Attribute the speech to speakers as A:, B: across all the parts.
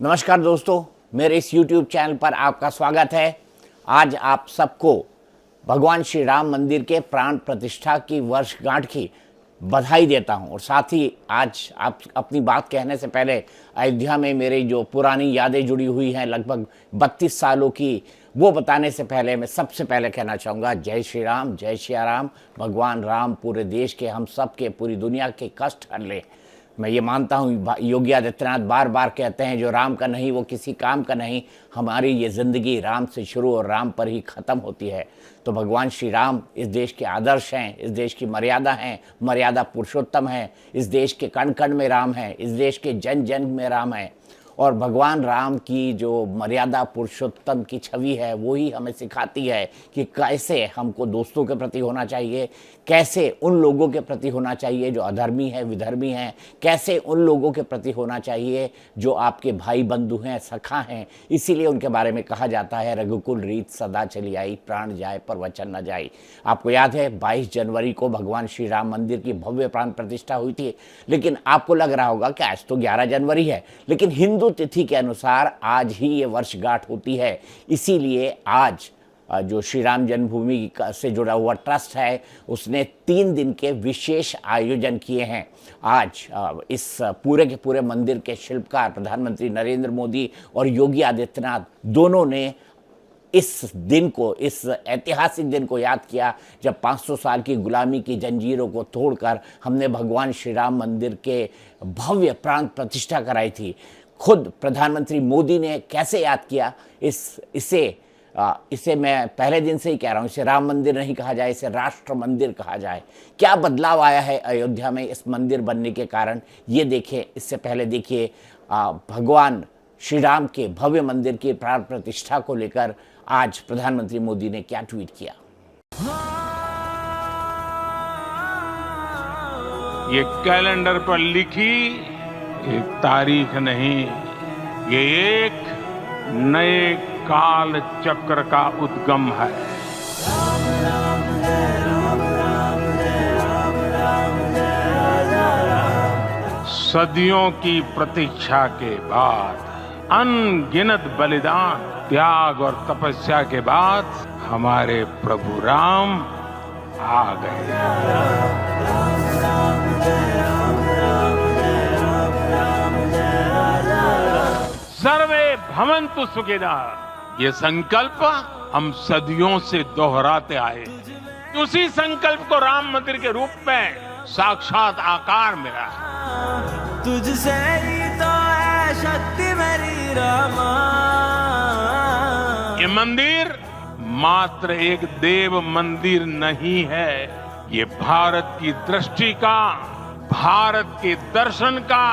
A: नमस्कार दोस्तों, मेरे इस YouTube चैनल पर आपका स्वागत है। आज आप सबको भगवान श्री राम मंदिर के प्राण प्रतिष्ठा की वर्षगांठ की बधाई देता हूं और साथ ही आज आप अपनी बात कहने से पहले अयोध्या में मेरी जो पुरानी यादें जुड़ी हुई हैं लगभग 32 सालों की, वो बताने से पहले मैं सबसे पहले कहना चाहूँगा जय श्री राम, जय श्री राम। भगवान राम पूरे देश के, हम सब के, पूरी दुनिया के कष्ट हर ले। मैं ये मानता हूँ, योगी आदित्यनाथ बार बार कहते हैं जो राम का नहीं वो किसी काम का नहीं। हमारी ये ज़िंदगी राम से शुरू और राम पर ही ख़त्म होती है। तो भगवान श्री राम इस देश के आदर्श हैं, इस देश की मर्यादा हैं, मर्यादा पुरुषोत्तम हैं, इस देश के कण कण में राम हैं, इस देश के जन जन में राम हैं। और भगवान राम की जो मर्यादा पुरुषोत्तम की छवि है वो ही हमें सिखाती है कि कैसे हमको दोस्तों के प्रति होना चाहिए, कैसे उन लोगों के प्रति होना चाहिए जो अधर्मी हैं, विधर्मी हैं, कैसे उन लोगों के प्रति होना चाहिए जो आपके भाई बंधु हैं, सखा हैं। इसीलिए उनके बारे में कहा जाता है रघुकुल रीत सदा चली आई, प्राण जाए पर वचन न जाए। आपको याद है 22 जनवरी को भगवान श्री राम मंदिर की भव्य प्राण प्रतिष्ठा हुई थी। लेकिन आपको लग रहा होगा कि आज तो 11 जनवरी है, लेकिन हिंदू तिथि के अनुसार आज ही ये वर्षगांठ होती है। इसीलिए आज जो श्री राम जन्मभूमि से जुड़ा हुआ ट्रस्ट है उसने 3 दिन के विशेष आयोजन किए हैं। आज इस पूरे के पूरे मंदिर के शिल्पकार प्रधानमंत्री नरेंद्र मोदी और योगी आदित्यनाथ दोनों ने इस दिन को, इस ऐतिहासिक दिन को याद किया जब 500 साल की गुलामी की जंजीरों को तोड़कर हमने भगवान श्री राम मंदिर के भव्य प्राण प्रतिष्ठा कराई थी। खुद प्रधानमंत्री मोदी ने कैसे याद किया, इसे मैं पहले दिन से ही कह रहा हूँ, इसे राम मंदिर नहीं कहा जाए, इसे राष्ट्र मंदिर कहा जाए। क्या बदलाव आया है अयोध्या में इस मंदिर बनने के कारण, ये देखिए। इससे पहले देखिए भगवान श्री राम के भव्य मंदिर की प्राण प्रतिष्ठा को लेकर आज प्रधानमंत्री मोदी ने क्या ट्वीट किया।
B: ये कैलेंडर पर लिखी एक तारीख नहीं, ये एक नए काल चक्र का उद्गम है। सदियों की प्रतीक्षा के बाद, अनगिनत बलिदान, त्याग और तपस्या के बाद हमारे प्रभु राम आ गए। सर्वे भवन्तु सुखिनः, ये संकल्प हम सदियों से दोहराते आए। उसी संकल्प को राम मंदिर के रूप में साक्षात आकार मिला है।
C: तुझसे ही तो है शक्ति मेरी रामा।
B: ये मंदिर मात्र एक देव मंदिर नहीं है, ये भारत की दृष्टि का, भारत के दर्शन का,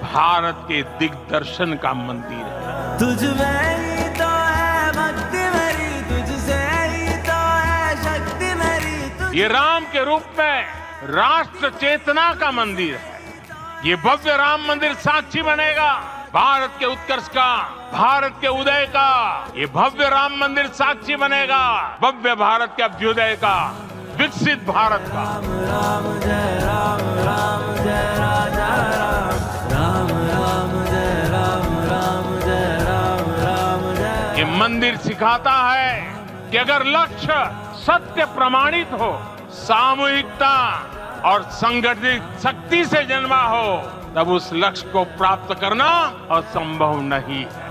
B: भारत के दिग्दर्शन का मंदिर है।
C: तुझ में ही तो है भक्ति मेरी, तुझसे ही तो है शक्ति मेरी।
B: ये राम के रूप में राष्ट्र चेतना का मंदिर है। ये भव्य राम मंदिर साक्षी बनेगा भारत के उत्कर्ष का, भारत के उदय का। ये भव्य राम मंदिर साक्षी बनेगा भव्य भारत के अभ्युदय का, विकसित भारत का।
C: राम जय राम, राम जय राजा राम, राम राम जय राम, राम जय राम, राम जय।
B: ये मंदिर सिखाता है कि अगर लक्ष्य सत्य प्रमाणित हो, सामूहिकता और संगठित शक्ति से जन्मा हो, तब उस लक्ष्य को प्राप्त करना असंभव नहीं है।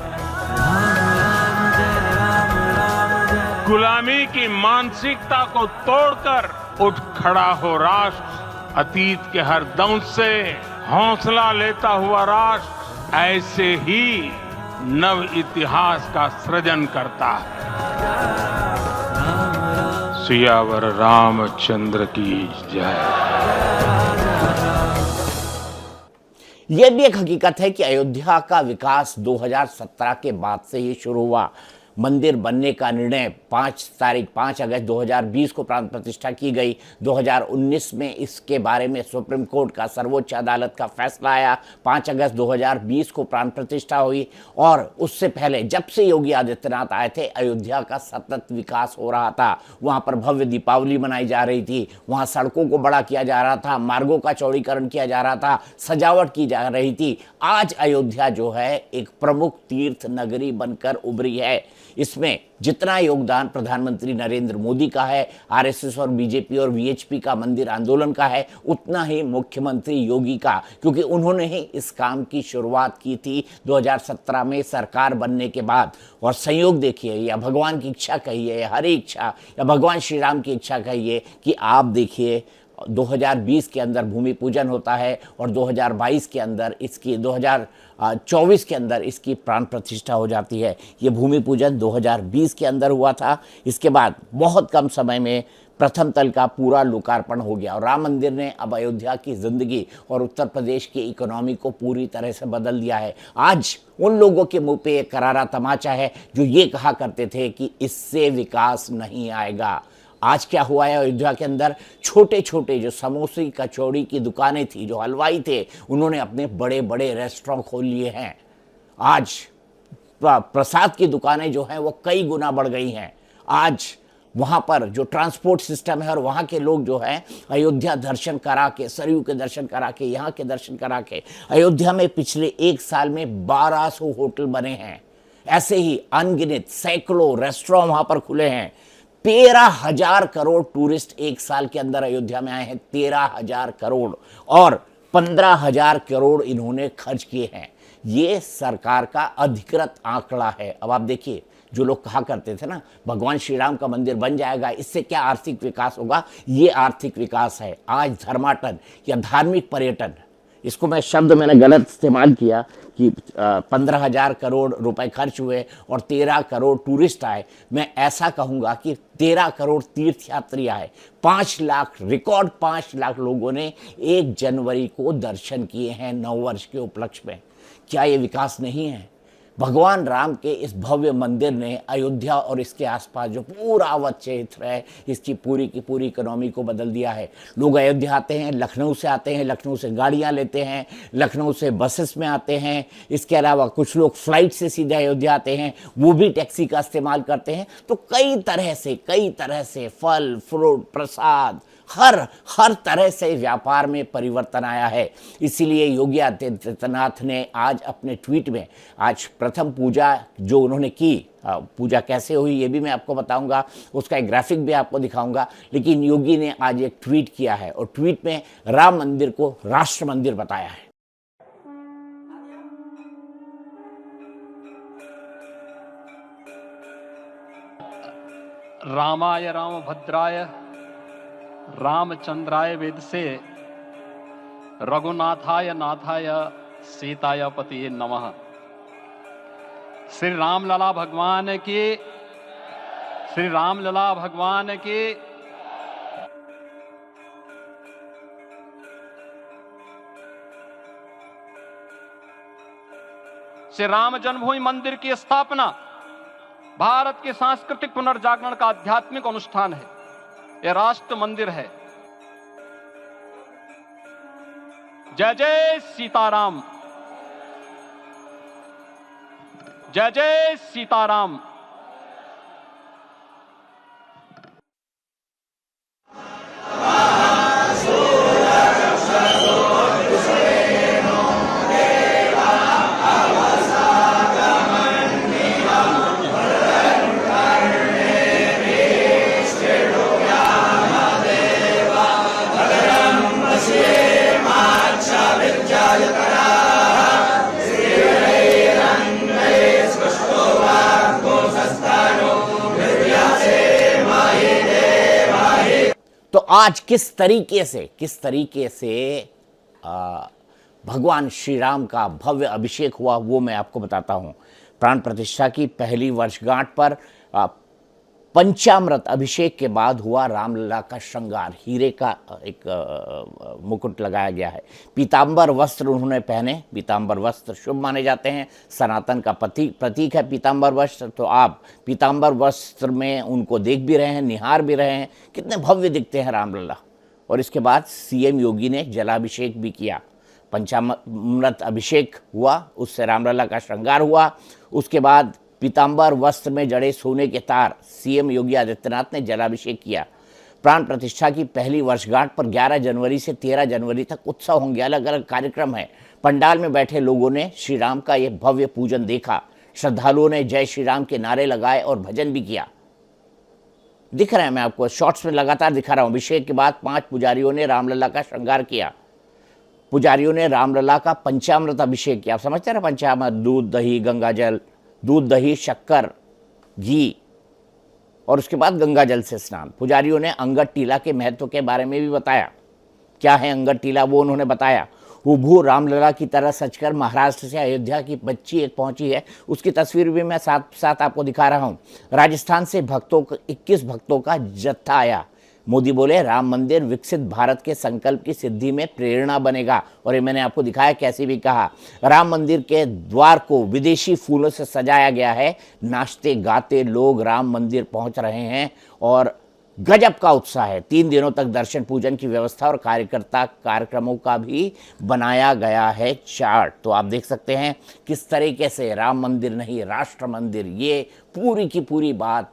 B: गुलामी की मानसिकता को तोड़कर उठ खड़ा हो राष्ट्र, अतीत के हर दंश से हौसला लेता हुआ राष्ट्र ऐसे ही नव इतिहास का सृजन करता है। सियावर रामचंद्र की जय।
A: यह भी एक हकीकत है कि अयोध्या का विकास 2017 के बाद से ही शुरू हुआ। मंदिर बनने का निर्णय 5 अगस्त 2020 को प्राण प्रतिष्ठा की गई। 2019 में इसके बारे में सुप्रीम कोर्ट का, सर्वोच्च अदालत का फैसला आया। 5 अगस्त 2020 को प्राण प्रतिष्ठा हुई। और उससे पहले जब से योगी आदित्यनाथ आए थे, अयोध्या का सतत विकास हो रहा था। वहाँ पर भव्य दीपावली मनाई जा रही थी, वहाँ सड़कों को बड़ा किया जा रहा था, मार्गों का चौड़ीकरण किया जा रहा था, सजावट की जा रही थी। आज अयोध्या जो है एक प्रमुख तीर्थ नगरी बनकर उभरी है। इसमें जितना योगदान प्रधानमंत्री नरेंद्र मोदी का है, आरएसएस और बीजेपी और वीएचपी का मंदिर आंदोलन का है, उतना ही मुख्यमंत्री योगी का, क्योंकि उन्होंने ही इस काम की शुरुआत की थी 2017 में सरकार बनने के बाद। और संयोग देखिए, या भगवान की इच्छा कहिए, या हरी इच्छा, या भगवान श्री राम की इच्छा कहिए, कि आप देखिए 2020 के अंदर भूमि पूजन होता है और 2022 के अंदर इसकी 2024 के अंदर इसकी प्राण प्रतिष्ठा हो जाती है। ये भूमि पूजन 2020 के अंदर हुआ था। इसके बाद बहुत कम समय में प्रथम तल का पूरा लोकार्पण हो गया और राम मंदिर ने अब अयोध्या की ज़िंदगी और उत्तर प्रदेश की इकोनॉमी को पूरी तरह से बदल दिया है। आज उन लोगों के मुंह पे एक करारा तमाचा है जो ये कहा करते थे कि इससे विकास नहीं आएगा। आज क्या हुआ है अयोध्या के अंदर? छोटे छोटे जो समोसे कचौड़ी की दुकानें थी, जो हलवाई थे, उन्होंने अपने बड़े बड़े रेस्टोरेंट खोल लिए हैं। आज प्रसाद की दुकानें जो हैं वो कई गुना बढ़ गई हैं। आज वहाँ पर जो ट्रांसपोर्ट सिस्टम है और वहाँ के लोग जो हैं अयोध्या दर्शन करा के, सरयू के दर्शन करा के, यहाँ के दर्शन करा के, अयोध्या में पिछले 1 साल में 1200 होटल बने हैं। ऐसे ही अनगिनत सैकड़ों रेस्टोरेंट वहाँ पर खुले हैं। 13,000 करोड़ टूरिस्ट 1 साल के अंदर अयोध्या में आए हैं। 13,000 करोड़ और 15,000 करोड़ इन्होंने खर्च किए हैं। ये सरकार का अधिकृत आंकड़ा है। अब आप देखिए, जो लोग कहा करते थे ना भगवान श्री राम का मंदिर बन जाएगा, इससे क्या आर्थिक विकास होगा, ये आर्थिक विकास है। आज धर्माटन या धार्मिक पर्यटन, इसको मैं शब्द मैंने गलत इस्तेमाल किया कि 15,000 करोड़ रुपए खर्च हुए और 13 करोड़ टूरिस्ट आए। मैं ऐसा कहूँगा कि 13 करोड़ तीर्थ यात्री आए। 5 लाख, रिकॉर्ड 5 लाख लोगों ने 1 जनवरी को दर्शन किए हैं नववर्ष के उपलक्ष्य में। क्या ये विकास नहीं है? भगवान राम के इस भव्य मंदिर ने अयोध्या और इसके आसपास जो पूरा अवध क्षेत्र है, इसकी पूरी की पूरी इकोनॉमी को बदल दिया है। लोग अयोध्या आते हैं, लखनऊ से आते हैं, लखनऊ से गाड़ियां लेते हैं, लखनऊ से बसेस में आते हैं। इसके अलावा कुछ लोग फ्लाइट से सीधे अयोध्या आते हैं, वो भी टैक्सी का इस्तेमाल करते हैं। तो कई तरह से फल, फ्रूट, प्रसाद, हर तरह से व्यापार में परिवर्तन आया है। इसीलिए योगी आदित्यनाथ ने आज अपने ट्वीट में, आज प्रथम पूजा जो उन्होंने की, पूजा कैसे हुई ये भी मैं आपको बताऊंगा, उसका एक ग्राफिक भी आपको दिखाऊंगा। लेकिन योगी ने आज एक ट्वीट किया है और ट्वीट में राम मंदिर को राष्ट्र मंदिर बताया है।
D: रामाय रामभद्राय रामचंद्राय वेदसे रघुनाथाय नाथाय सीताय पतिये नमः। श्री रामलला भगवान की, श्री रामलला भगवान की। श्री राम जन्मभूमि मंदिर की स्थापना भारत के सांस्कृतिक पुनर्जागरण का आध्यात्मिक अनुष्ठान है। यह राष्ट्र मंदिर है। जय जय सीताराम, जय जय सीताराम।
A: तो आज किस तरीके से भगवान श्री राम का भव्य अभिषेक हुआ वो मैं आपको बताता हूँ। प्राण प्रतिष्ठा की पहली वर्षगांठ पर पंचामृत अभिषेक के बाद हुआ रामलला का श्रृंगार। हीरे का एक मुकुट लगाया गया है। पीतांबर वस्त्र उन्होंने पहने। पीतांबर वस्त्र शुभ माने जाते हैं, सनातन का प्रतीक है पीतांबर वस्त्र। तो आप पीतांबर वस्त्र में उनको देख भी रहे हैं, निहार भी रहे हैं, कितने भव्य दिखते हैं रामलला। और इसके बाद सीएम योगी ने जलाभिषेक भी किया। पंचामृत अभिषेक हुआ, उससे रामलला का श्रृंगार हुआ। उसके बाद पीतांबर वस्त्र में जड़े सोने के तार सीएम योगी आदित्यनाथ ने जलाभिषेक किया। प्राण प्रतिष्ठा की पहली वर्षगांठ पर 11 जनवरी से 13 जनवरी तक उत्सव होंगे, अलग अलग कार्यक्रम है। पंडाल में बैठे लोगों ने श्री राम का यह भव्य पूजन देखा। श्रद्धालुओं ने जय श्री राम के नारे लगाए और भजन भी किया। दिख रहा है, मैं आपको शॉर्ट्स में लगातार दिखा रहा हूं। अभिषेक के बाद 5 पुजारियों ने रामलला का श्रृंगार किया। पुजारियों ने रामलला का पंचामृत अभिषेक किया। आप समझते हैं ना, पंचामृत, दूध, दही, गंगाजल, दूध, दही, शक्कर, घी और उसके बाद गंगाजल से स्नान। पुजारियों ने अंगद टीला के महत्व के बारे में भी बताया। क्या है अंगद टीला, वो उन्होंने बताया। हुबहू रामलला की तरह सजकर महाराष्ट्र से अयोध्या की बच्ची एक पहुंची है, उसकी तस्वीर भी मैं साथ साथ आपको दिखा रहा हूं। राजस्थान से 21 भक्तों का जत्था आया। मोदी बोले राम मंदिर विकसित भारत के संकल्प की सिद्धि में प्रेरणा बनेगा। और ये मैंने आपको दिखाया कैसे भी कहा। राम मंदिर के द्वार को विदेशी फूलों से सजाया गया है। नाचते गाते लोग राम मंदिर पहुंच रहे हैं और गजब का उत्साह है। 3 दिनों तक दर्शन पूजन की व्यवस्था और कार्यक्रमों का भी बनाया गया है चार्ट। तो आप देख सकते हैं किस तरीके से राम मंदिर नहीं राष्ट्र मंदिर, ये पूरी की पूरी बात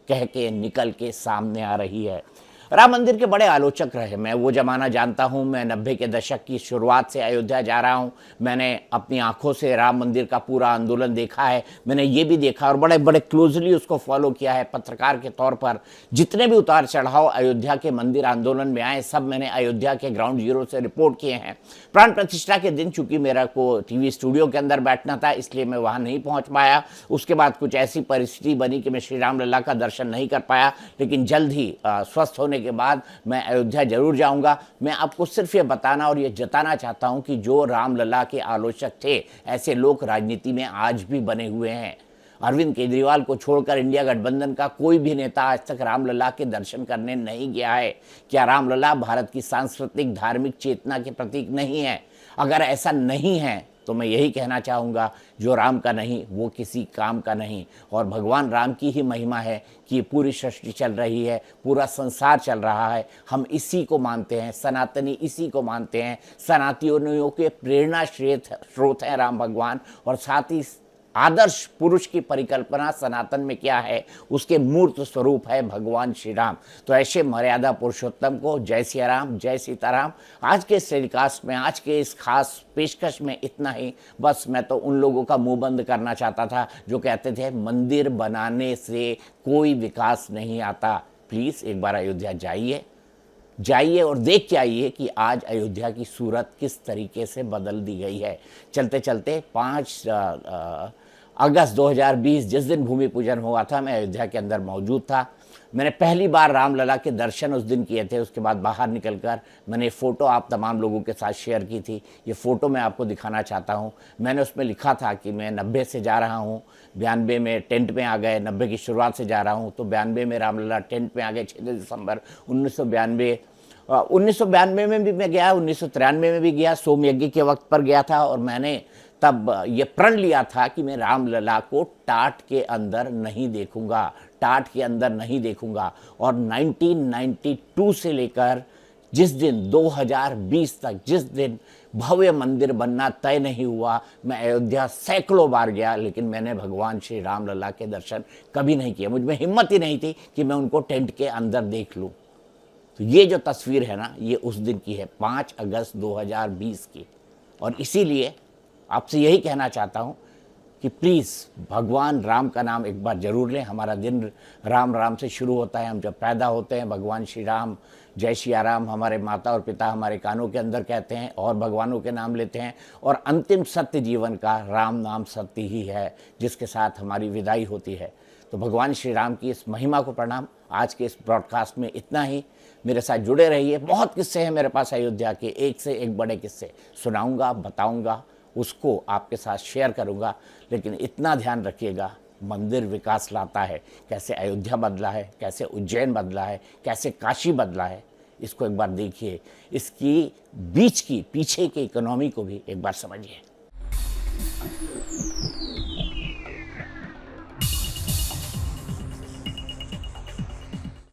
A: कह के निकल के सामने आ रही है। राम मंदिर के बड़े आलोचक रहे। मैं वो ज़माना जानता हूँ। मैं 90 के दशक की शुरुआत से अयोध्या जा रहा हूँ। मैंने अपनी आंखों से राम मंदिर का पूरा आंदोलन देखा है। मैंने ये भी देखा और बड़े बड़े क्लोजली उसको फॉलो किया है पत्रकार के तौर पर। जितने भी उतार चढ़ाव अयोध्या के मंदिर आंदोलन में आए, सब मैंने अयोध्या के ग्राउंड जीरो से रिपोर्ट किए हैं। प्राण प्रतिष्ठा के दिन चूंकि मेरा को टीवी स्टूडियो के अंदर बैठना था, इसलिए मैं वहाँ नहीं पहुँच पाया। उसके बाद कुछ ऐसी परिस्थिति बनी कि मैं श्री रामलला का दर्शन नहीं कर पाया। लेकिन जल्द ही स्वस्थ होने के बाद मैं अयोध्या जरूर जाऊंगा। मैं आपको सिर्फ ये बताना और ये जताना चाहता हूं कि जो रामलला के आलोचक थे, ऐसे लोग राजनीति में आज भी बने हुए हैं। अरविंद केजरीवाल को छोड़कर इंडिया गठबंधन का कोई भी नेता आज तक रामलला के दर्शन करने नहीं गया है। क्या रामलला भारत की सांस्कृतिक धार्मिक चेतना के प्रतीक नहीं है? अगर ऐसा नहीं है तो मैं यही कहना चाहूँगा, जो राम का नहीं वो किसी काम का नहीं। और भगवान राम की ही महिमा है कि पूरी सृष्टि चल रही है, पूरा संसार चल रहा है। हम इसी को मानते हैं, सनातनी इसी को मानते हैं। सनातनियों के प्रेरणा स्रोत हैं राम भगवान। और साथ ही आदर्श पुरुष की परिकल्पना सनातन में क्या है, उसके मूर्त स्वरूप है भगवान श्री राम। तो ऐसे मर्यादा पुरुषोत्तम को जय सिया राम, जय सीताराम। आज के इस टेलीकास्ट में, आज के इस खास पेशकश में इतना ही। बस मैं तो उन लोगों का मुंह बंद करना चाहता था जो कहते थे मंदिर बनाने से कोई विकास नहीं आता। प्लीज़ एक बार अयोध्या जाइए और देख के आइए कि आज अयोध्या की सूरत किस तरीके से बदल दी गई है। चलते चलते 5 अगस्त 2020 जिस दिन भूमि पूजन हुआ था, मैं अयोध्या के अंदर मौजूद था। मैंने पहली बार रामलला के दर्शन उस दिन किए थे। उसके बाद बाहर निकलकर मैंने फ़ोटो आप तमाम लोगों के साथ शेयर की थी। ये फ़ोटो मैं आपको दिखाना चाहता हूँ। मैंने उसमें लिखा था कि मैं 90 से जा रहा हूँ, 92 में टेंट में आ गए। 90 की शुरुआत से जा रहा हूँ तो 92 में रामलला टेंट में आ गए। 6 दिसंबर 1992 1992 में भी मैं गया, 1993 में भी गया, सोम यज्ञ के वक्त पर गया था। और मैंने तब ये प्रण लिया था कि मैं रामलला को टाट के अंदर नहीं देखूंगा, टाट के अंदर नहीं देखूंगा। और 1992 से लेकर जिस दिन 2020 तक, जिस दिन भव्य मंदिर बनना तय नहीं हुआ, मैं अयोध्या सैकड़ों बार गया, लेकिन मैंने भगवान श्री रामलला के दर्शन कभी नहीं किए। मुझ में हिम्मत ही नहीं थी कि मैं उनको टेंट के अंदर देख लूँ। तो ये जो तस्वीर है ना, ये उस दिन की है, 5 अगस्त 2020 की। और इसीलिए आपसे यही कहना चाहता हूँ कि प्लीज़ भगवान राम का नाम एक बार ज़रूर लें। हमारा दिन राम राम से शुरू होता है। हम जब पैदा होते हैं भगवान श्री राम, जय सिया राम, हमारे माता और पिता हमारे कानों के अंदर कहते हैं और भगवानों के नाम लेते हैं। और अंतिम सत्य जीवन का राम नाम सत्य ही है, जिसके साथ हमारी विदाई होती है। तो भगवान श्री राम की इस महिमा को प्रणाम। आज के इस ब्रॉडकास्ट में इतना ही। मेरे साथ जुड़े रहिए। बहुत किस्से हैं मेरे पास अयोध्या के, एक से एक बड़े किस्से सुनाऊंगा, बताऊंगा, उसको आपके साथ शेयर करूंगा। लेकिन इतना ध्यान रखिएगा मंदिर विकास लाता है, कैसे अयोध्या बदला है, कैसे उज्जैन बदला है, कैसे काशी बदला है, इसको एक बार देखिए। इसकी बीच की पीछे की इकोनॉमी को भी एक बार समझिए।